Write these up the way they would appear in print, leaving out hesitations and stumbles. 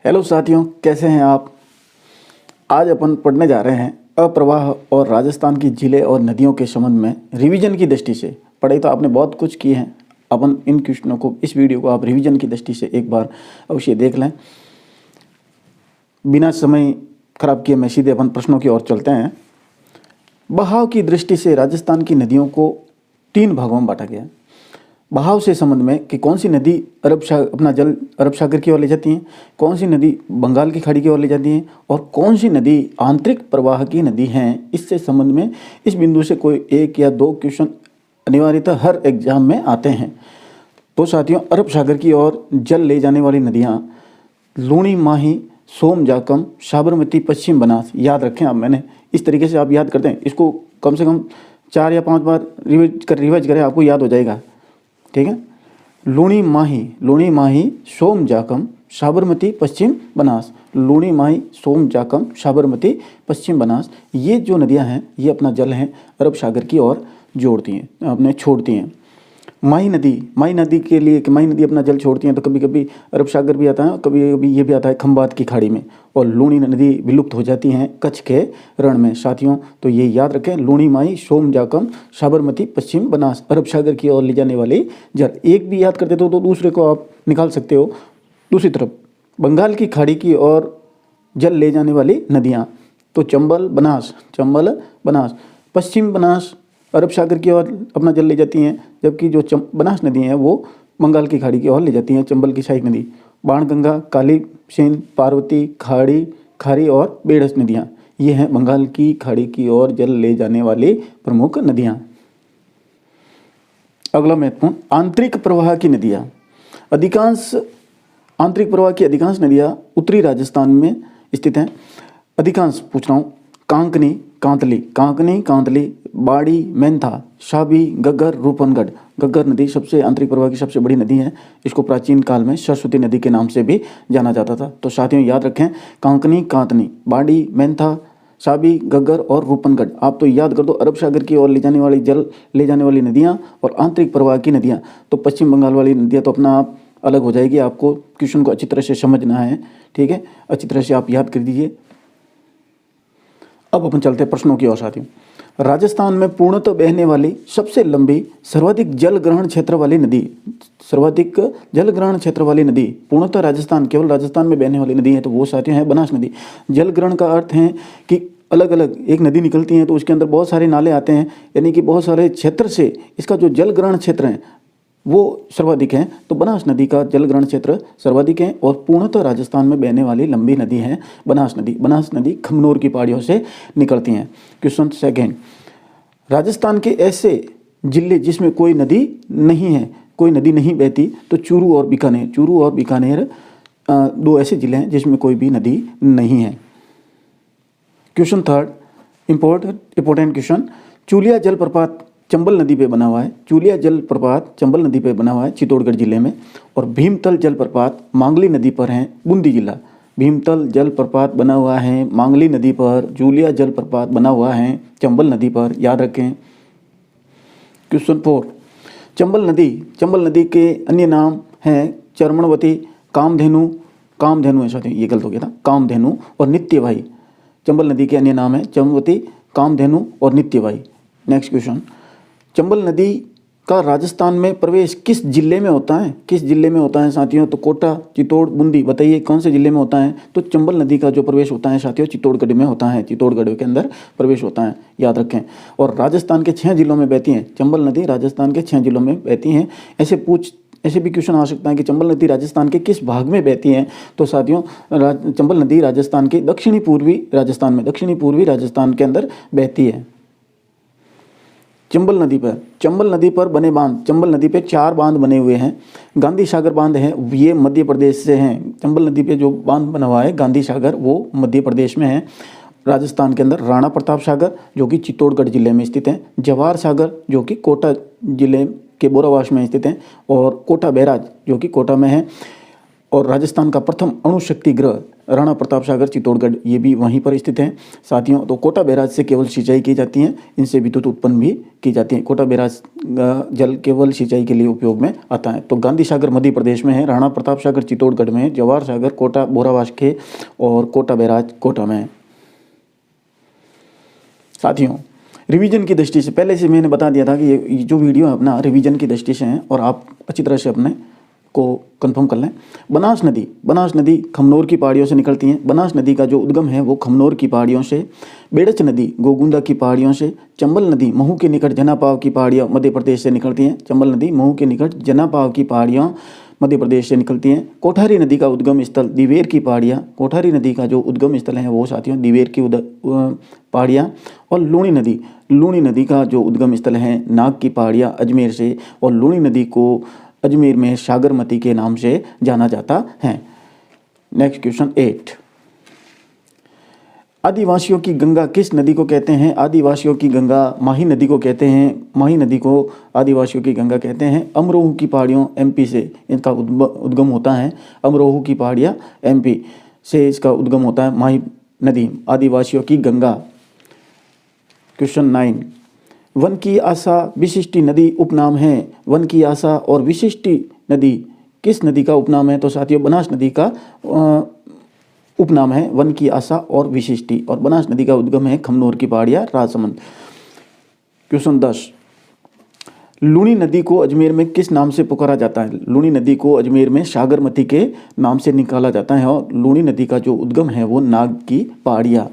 Hello साथियों, कैसे हैं आप। आज अपन पढ़ने जा रहे हैं अप्रवाह और राजस्थान की झीलें और नदियों के संबंध में रिवीजन की दृष्टि से। पढ़ाई तो आपने बहुत कुछ की है, अपन इन क्वेश्चनों को, इस वीडियो को आप रिवीजन की दृष्टि से एक बार अवश्य देख लें। बिना समय खराब किए मैं सीधे अपन प्रश्नों की ओर चलते हैं। बहाव की दृष्टि से राजस्थान की नदियों को 3 भागों में बांटा गया। बहाव से संबंध में कि कौन सी नदी अपना जल अरब सागर की ओर ले जाती है, कौन सी नदी बंगाल की खाड़ी की ओर ले जाती है और कौन सी नदी आंतरिक प्रवाह की नदी हैं, इससे संबंध में इस बिंदु से कोई 1 या 2 क्वेश्चन अनिवार्यतः हर एग्जाम में आते हैं। तो साथियों, अरब सागर की ओर जल ले जाने वाली नदियाँ लूणी, माही, सोम, जाकम, साबरमती, पश्चिम बनास। याद रखें आप, मैंने इस तरीके से आप याद करते हैं, इसको कम से कम 4 या 5 बार रिवाइज करें, आपको याद हो जाएगा। ठीक है। लूणी माही, सोम, जाकम, साबरमती, पश्चिम बनास। लूणी माही, सोम, जाकम, साबरमती, पश्चिम बनास, ये जो नदियां हैं ये अपना जल हैं अरब सागर की ओर जोड़ती हैं, अपने छोड़ती हैं। माही नदी के लिए कि माही नदी अपना जल छोड़ती हैं तो कभी कभी अरब सागर भी आता है, कभी कभी ये भी आता है खंबात की खाड़ी में। और लूणी नदी विलुप्त हो जाती हैं कच्छ के रण में। साथियों, तो ये याद रखें, लूणी माही, सोम, जाकम, साबरमती, पश्चिम बनास, अरब सागर की ओर ले जाने वाली जल। एक भी याद करते तो दूसरे को आप निकाल सकते हो। दूसरी तरफ बंगाल की खाड़ी की ओर जल ले जाने वाली नदियाँ तो चंबल बनास। पश्चिम बनास अरब सागर की ओर अपना जल ले जाती हैं, जबकि जो बनास नदी हैं वो बंगाल की खाड़ी की ओर ले जाती हैं, चंबल की सहायक नदी। बाणगंगा, काली सेन, पार्वती, खारी और बेड़स नदियाँ, ये हैं बंगाल की खाड़ी की ओर जल ले जाने वाली प्रमुख नदियाँ। अगला महत्वपूर्ण, आंतरिक प्रवाह की नदियाँ। आंतरिक प्रवाह की अधिकांश नदियाँ उत्तरी राजस्थान में स्थित हैं। अधिकांश पूछ रहा हूँ, कांकनी, कांतली, बाड़ी, मेंथा, शाबी, गग्गर, रूपनगढ़। गग्गर नदी सबसे आंतरिक प्रवाह की सबसे बड़ी नदी है। इसको प्राचीन काल में सरस्वती नदी के नाम से भी जाना जाता था। तो साथियों याद रखें, कांकनी, बाड़ी, मेंथा, शाबी, गग्गर और रूपनगढ़। आप तो याद कर दो, अरब सागर की ओर ले जाने वाली नदियाँ और आंतरिक प्रवाह की नदियाँ। तो पश्चिम बंगाल वाली नदियाँ तो अपना आप अलग हो जाएगी। आपको क्वेश्चन को अच्छी तरह से समझना है, ठीक है, अच्छी तरह से आप याद कर दीजिए। अब अपन चलते हैं प्रश्नों की ओर। साथियों, राजस्थान में पूर्णतः बहने वाली सबसे लंबी सर्वाधिक जल ग्रहण क्षेत्र वाली नदी पूर्णतः राजस्थान, केवल राजस्थान में बहने वाली नदी है तो वो साथियों है बनास नदी। जल ग्रहण का अर्थ है कि अलग अलग एक नदी निकलती है तो उसके अंदर बहुत सारे नाले आते हैं, यानी कि बहुत सारे क्षेत्र से इसका जो जल ग्रहण क्षेत्र है वो सर्वाधिक है। तो बनास नदी का जल ग्रहण क्षेत्र सर्वाधिक है और पूर्णतः राजस्थान में बहने वाली लंबी नदी है बनास नदी खमनोर की पहाड़ियों से निकलती हैं। क्वेश्चन सेकेंड, राजस्थान के ऐसे जिले जिसमें कोई नदी नहीं बहती तो चूरू और बीकानेर 2 ऐसे जिले हैं जिसमें कोई भी नदी नहीं है। Question third, important question, Chuliya जलप्रपात चंबल नदी पे बना हुआ है। चूलिया जलप्रपात चंबल नदी पे बना हुआ है चित्तौड़गढ़ जिले में। और भीमतल जलप्रपात मांगली नदी पर है, बूंदी जिला। भीमतल जलप्रपात बना हुआ है मांगली नदी पर, जूलिया जलप्रपात बना हुआ है चंबल नदी पर, याद रखें। क्वेश्चन 4, चंबल नदी के अन्य नाम हैं चर्मणवती, कामधेनु है साथियों, ये गलत हो गया था, कामधेनु और नित्यवाही। चंबल नदी के अन्य नाम है चर्मणवती, कामधेनु और नित्यवाही। नेक्स्ट क्वेश्चन, चंबल नदी का राजस्थान में प्रवेश किस जिले में होता है साथियों? तो कोटा, चित्तौड़, बूंदी। बताइए कौन से जिले में होता है? तो चंबल नदी का जो प्रवेश होता है साथियों चित्तौड़गढ़ में होता है, चित्तौड़गढ़ के अंदर प्रवेश होता है, याद रखें। और राजस्थान के 6 जिलों में बहती हैं चंबल नदी, राजस्थान के 6 जिलों में बहती हैं। ऐसे भी क्वेश्चन आ सकता है कि चंबल नदी राजस्थान के किस भाग में बहती हैं? तो साथियों चंबल नदी राजस्थान के दक्षिणी पूर्वी राजस्थान के अंदर बहती है। चंबल नदी पर बने बांध, चंबल नदी पे 4 बांध बने हुए हैं। गांधी सागर बांध है, ये मध्य प्रदेश से हैं। चंबल नदी पे जो बांध बना हुआ है गांधी सागर, वो मध्य प्रदेश में है। राजस्थान के अंदर राणा प्रताप सागर जो कि चित्तौड़गढ़ जिले में स्थित है, जवाहर सागर जो कि कोटा जिले के बोरावास में स्थित है, और कोटा बैराज जो कि कोटा में है। और राजस्थान का प्रथम अणु शक्ति ग्रह राणा प्रताप सागर चित्तौड़गढ़ ये भी वहीं पर स्थित है साथियों। तो कोटा बैराज से केवल सिंचाई की जाती है, इनसे विद्युत उत्पन्न भी की जाती है। कोटा बैराज जल केवल सिंचाई के लिए उपयोग में आता है। तो गांधी सागर मध्य प्रदेश में है, राणा प्रताप सागर चित्तौड़गढ़ में है, जवाहर सागर कोटा बोरावास्के और कोटा बैराज कोटा में है। साथियों रिवीजन की दृष्टि से पहले से मैंने बता दिया था कि ये जो वीडियो है अपना रिवीजन की दृष्टि से है और आप अच्छी तरह से अपने को कंफर्म कर लें। बनास नदी खमनोर की पहाड़ियों से निकलती है। बनास नदी का जो उद्गम है वो खमनोर की पहाड़ियों से। बेड़च नदी गोगुंदा की पहाड़ियों से। चंबल नदी महू के निकट जनापाव की पहाड़ियाँ मध्य प्रदेश से निकलती हैं। चंबल नदी महू के निकट जनापाव की पहाड़ियाँ मध्य प्रदेश से निकलती हैं। कोठारी नदी का उद्गम स्थल दिवेर की पहाड़ियाँ। कोठारी नदी का जो उद्गम स्थल है वो साथियों दिवेर की पहाड़ियाँ। और लूणी नदी का जो उद्गम स्थल है नाग की पहाड़ियाँ अजमेर से। और लूणी नदी को अजमेर में सागरमती के नाम से जाना जाता है। नेक्स्ट क्वेश्चन 8, आदिवासियों की गंगा किस नदी को कहते हैं? आदिवासियों की गंगा माही नदी को कहते हैं। माही नदी को आदिवासियों की गंगा कहते हैं। अमरोह की पहाड़ियों एमपी से इनका उद्गम होता है। अमरोह की पहाड़ियाँ एमपी से इसका उद्गम होता है। माही नदी आदिवासियों की गंगा। क्वेश्चन 9, वन की आशा विशिष्टि नदी उपनाम है। वन की आशा और विशिष्टि नदी किस नदी का उपनाम है? तो साथियों बनास नदी का उपनाम है वन की आशा और विशिष्टि। और बनास नदी का उद्गम है खमनोर की पहाड़ियाँ राजसमंद। क्वेश्चन 10, लूणी नदी को अजमेर में किस नाम से पुकारा जाता है? लूणी नदी को अजमेर में सागरमती के नाम से निकाला जाता है। और लूणी नदी का जो उद्गम है वो नाग की पहाड़ियाँ।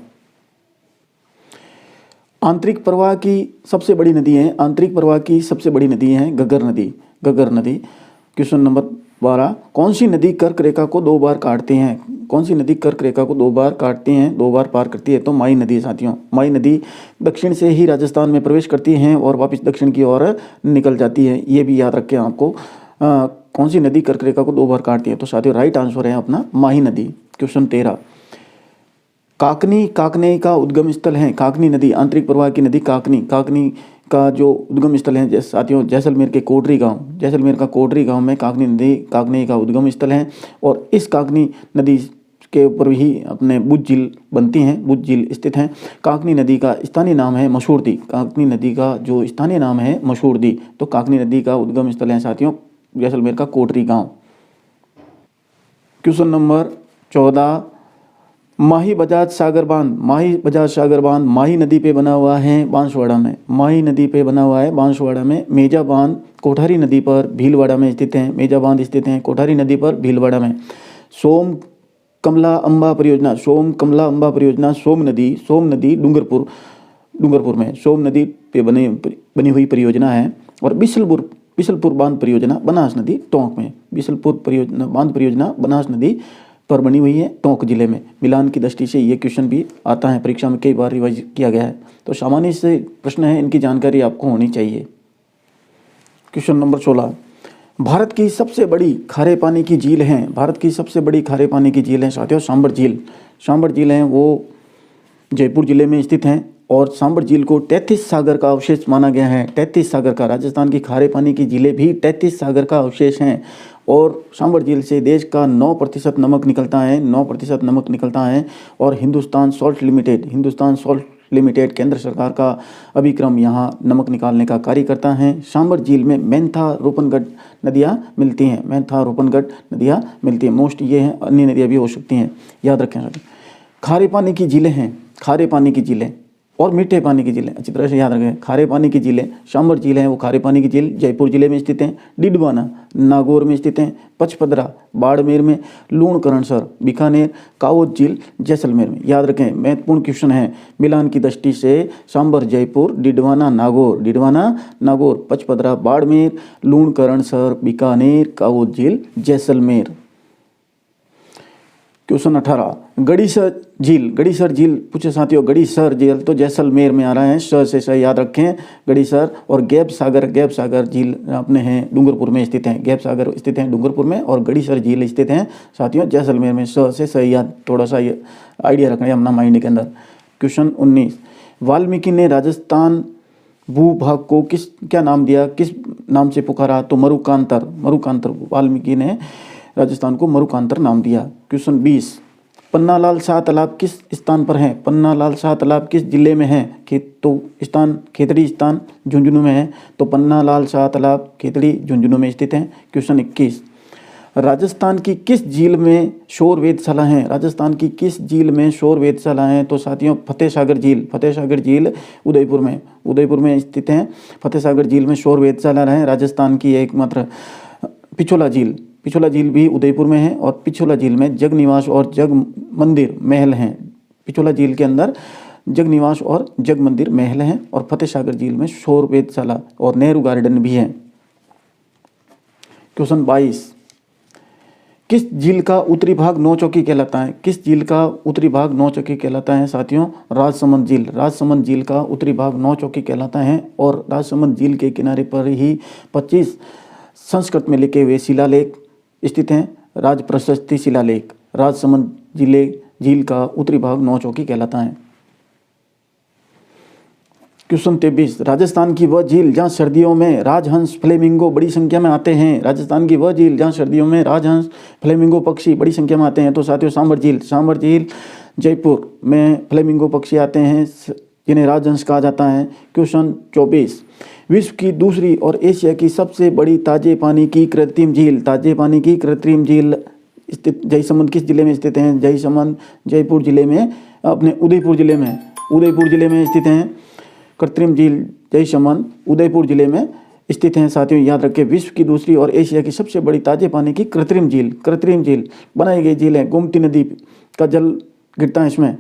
आंतरिक प्रवाह की सबसे बड़ी नदी है। आंतरिक प्रवाह की सबसे बड़ी नदी है घग्गर नदी। क्वेश्चन नंबर 12, कौन सी नदी कर्क रेखा को 2 बार काटती हैं? कौन सी नदी कर्क रेखा को 2 बार काटती हैं, 2 बार पार करती है? तो माई नदी साथियों। माई नदी दक्षिण से ही राजस्थान में प्रवेश करती हैं और वापस दक्षिण की ओर निकल जाती है। ये भी याद रखें आपको। कौन सी नदी कर्क रेखा को 2 बार काटती है? तो साथियों राइट आंसर है अपना माही नदी। क्वेश्चन 13, काकनी का उद्गम स्थल है। काकनी नदी आंतरिक प्रवाह की नदी काकनी का जो उद्गम स्थल है साथियों जैसलमेर के कोटरी गांव। जैसलमेर का कोटरी गांव में काकनी का उद्गम स्थल है। और इस काकनी नदी के ऊपर ही अपने बुझ झील बनती हैं, बुझ झील स्थित हैं। काकनी नदी का स्थानीय नाम है मशहूरदी। काकनी नदी का जो स्थानीय नाम है मशहूरदी। तो काकनी नदी का उद्गम स्थल है साथियों जैसलमेर का कोटरी गाँव। क्वेश्चन नंबर 14, माही बजाज सागर बांध माही नदी पे बना हुआ है बांसवाड़ा में। माही नदी पे बना हुआ है बांसवाड़ा में। मेजा बांध कोठारी नदी पर भीलवाड़ा में स्थित है। मेजा बांध स्थित हैं कोठारी नदी पर भीलवाड़ा में। सोम कमला अंबा परियोजना सोम नदी डूंगरपुर में सोम नदी पे बनी हुई परियोजना है। और बिशलपुर बांध परियोजना बनास नदी टोंक में। बिशलपुर बांध परियोजना बनास नदी पर बनी हुई है टोंक जिले में। मिलान की दृष्टि से ये क्वेश्चन भी आता है, परीक्षा में कई बार रिवाइज किया गया है। तो सामान्य से प्रश्न है, इनकी जानकारी आपको होनी चाहिए। क्वेश्चन नंबर 16, भारत की सबसे बड़ी खारे पानी की झील है। भारत की सबसे बड़ी खारे पानी की झील है साथियों सांबर झील है, वो जयपुर जिले में स्थित हैं। और सांबर झील को 33 सागर का अवशेष माना गया है। 33 सागर का, राजस्थान की खारे पानी की झीलें भी 33 सागर का अवशेष हैं। और सांबर झील से देश का 9% नमक निकलता है, 9% नमक निकलता है। और हिंदुस्तान सॉल्ट लिमिटेड केंद्र सरकार का अभिक्रम यहाँ नमक निकालने का कार्य करता है। सांबर झील में मेंथा रोपनगढ़ नदियाँ मिलती हैं। मोस्ट ये हैं, अन्य नदियाँ भी हो सकती हैं, याद रखें। खारे पानी की झीलें और मीठे पानी की झीलें अच्छी तरह से याद रखें। खारे पानी की झीलें सांबर झील है, वो खारे पानी की झील जयपुर जिले में स्थित हैं। डिडवाना नागौर में स्थित हैं। पचपदरा बाड़मेर में। लूणकरणसर बीकानेर। कावोद झील जैसलमेर में। याद रखें, महत्वपूर्ण क्वेश्चन है। मिलान की दृष्टि से सांबर जयपुर, डिडवाना नागौर, पचपदरा बाड़मेर, लूणकरणसर बीकानेर, कावोद झील जैसलमेर। क्वेश्चन 18, गड़ीसर झील पूछे साथियों। गड़ीसर झील तो जैसलमेर में आ रहा है, से सही याद रखें। गड़ीसर और गैब सागर झील अपने हैं डूंगरपुर में स्थित हैं। गैब सागर स्थित हैं डूंगरपुर में और गड़ीसर झील स्थित हैं साथियों जैसलमेर में। से सही याद, थोड़ा सा ये आइडिया रखना है अपना माइंड के अंदर। क्वेश्चन 19, वाल्मीकि ने राजस्थान भूभाग को क्या नाम दिया, किस नाम से पुकारा? तो मरुकांतर। वाल्मीकि ने राजस्थान को मरुकांतर नाम दिया। क्वेश्चन 20, पन्नालाल शाह तालाब किस स्थान पर है? पन्नालाल शाह तालाब किस जिले में है? तो स्थान खेतड़ी स्थान झुंझुनू में है। तो पन्नालाल शाह तालाब खेतड़ी झुंझुनू में स्थित है। क्वेश्चन 21, राजस्थान की किस झील में शोर वेधशाला है? राजस्थान की किस झील में शोर वेधशाला है? तो साथियों फतेह सागर झील, फतेह सागर झील उदयपुर में स्थित है। फतेह सागर झील में शोर वेधशाला है। राजस्थान की एकमात्र पिछोला झील भी उदयपुर में है और पिछोला झील में जगनिवास और जग मंदिर महल हैं। पिछोला झील के अंदर जगनिवास और जग मंदिर महल हैं और फतेह सागर झील में शोर वेधशाला और नेहरू गार्डन भी है। क्वेश्चन 22, किस झील का उत्तरी भाग नौचौकी कहलाता है? किस झील का उत्तरी भाग नौचौकी कहलाता है? साथियों राजसमंद झील, राजसमंद झील का उत्तरी भाग नौचौकी कहलाता है और राजसमंद झील के किनारे पर ही 25 संस्कृत में लिखे हुए शिलालेख स्थित हैं। राज प्रशस्ति शिलालेख। राजसमंद झील का उत्तरी भाग नौचौकी कहलाता है। क्वेश्चन 23, राजस्थान की वह झील जहाँ सर्दियों में राजहंस फ्लेमिंगो बड़ी संख्या में आते हैं। राजस्थान की वह झील जहाँ सर्दियों में राजहंस फ्लेमिंगो पक्षी बड़ी संख्या में आते हैं। तो साथियों सांभर झील जयपुर में फ्लेमिंगो पक्षी आते हैं जिन्हें राजहंस कहा जाता है। क्वेश्चन 24, विश्व की दूसरी और एशिया की सबसे बड़ी ताजे पानी की कृत्रिम झील स्थित जयसमंद किस जिले में स्थित है? जयसमंद जयपुर जिले में, अपने उदयपुर जिले में स्थित हैं। कृत्रिम झील जयसमंद उदयपुर जिले में स्थित हैं। साथियों याद रखें, विश्व की दूसरी और एशिया की सबसे बड़ी ताजे पानी की कृत्रिम झील बनाई गई झील है। गोमती नदी का जल गिरता है इसमें।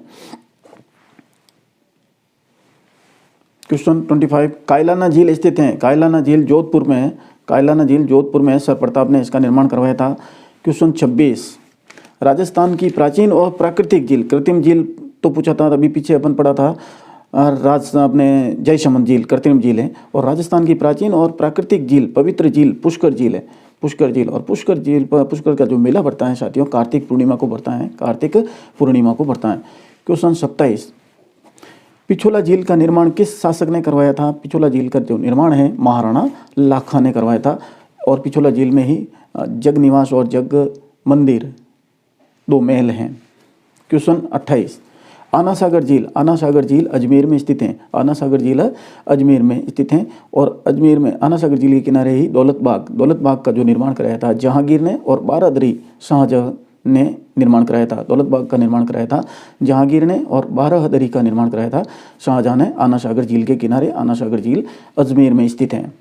क्वेश्चन 25, कायलाना झील स्थित है। कायलाना झील जोधपुर में सर प्रताप ने इसका निर्माण करवाया था। क्वेश्चन 26, राजस्थान की प्राचीन और प्राकृतिक झील, कृत्रिम झील तो पूछा था, अभी पीछे अपन पढ़ा था। अपने जयसमंद झील कृत्रिम झील है और राजस्थान की प्राचीन और प्राकृतिक झील पवित्र झील पुष्कर झील है। और पुष्कर का जो मेला बढ़ता है साथियों कार्तिक पूर्णिमा को बढ़ता है। क्वेश्चन 27, पिछोला झील का निर्माण किस शासक ने करवाया था? पिछोला झील का जो निर्माण है महाराणा लाखा ने करवाया था और पिछोला झील में ही जगनिवास और जग मंदिर 2 महल हैं। क्वेश्चन 28, आना सागर झील अजमेर में स्थित है। और अजमेर में आना सागर झील के किनारे ही दौलत बाग का जो निर्माण कराया था जहांगीर ने और बारादरी शाहजहां ने निर्माण कराया था। दौलत बाग का निर्माण कराया था जहांगीर ने और बारादरी का निर्माण कराया था शाहजहां ने। आना सागर झील के किनारे आना सागर झील अजमेर में स्थित है।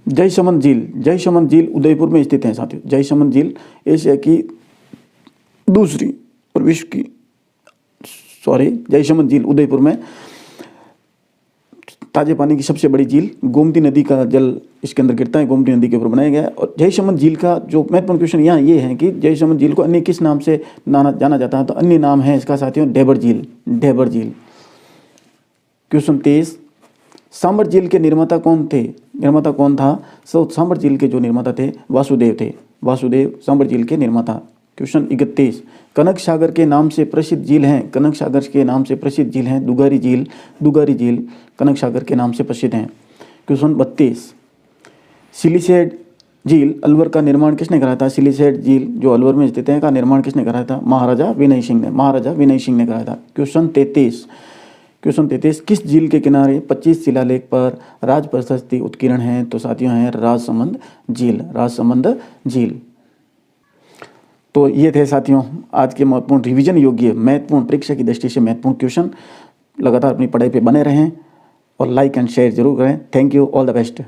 जयसमंद झील उदयपुर में स्थित है साथियों। जयसमंद झील एशिया की दूसरी और विश्व की जयसमंद झील उदयपुर में ताजे पानी की सबसे बड़ी झील। गोमती नदी का जल इसके अंदर गिरता है, गोमती नदी के ऊपर बनाया गया है। और जयसमंद झील का जो महत्वपूर्ण क्वेश्चन यहाँ ये है कि जयसमंद झील को अन्य किस नाम से जाना जाता है? तो अन्य नाम है इसका साथियों ढेबर झील। क्वेश्चन 23, सांभर झील के निर्माता कौन था? सांभर झील के जो निर्माता थे वासुदेव सांभर झील के निर्माता। क्वेश्चन 31, कनक सागर के नाम से प्रसिद्ध झील हैं दुगारी झील कनक सागर के नाम से प्रसिद्ध हैं। क्वेश्चन 32, सिलीसेड झील अलवर का निर्माण किसने कराया था? सिलीसेड झील जो अलवर में स्थित है का निर्माण किसने कराया था? महाराजा विनय सिंह ने कराया था। क्वेश्चन 33, किस झील के किनारे 25 शिलालेख पर राज प्रशस्ति उत्कीर्ण है? तो साथियों है राजसमंद झील। तो ये थे साथियों आज के महत्वपूर्ण रिवीजन योग्य महत्वपूर्ण परीक्षा की दृष्टि से महत्वपूर्ण क्वेश्चन। लगातार अपनी पढ़ाई पे बने रहें और लाइक एंड शेयर जरूर करें। Thank you, all the best.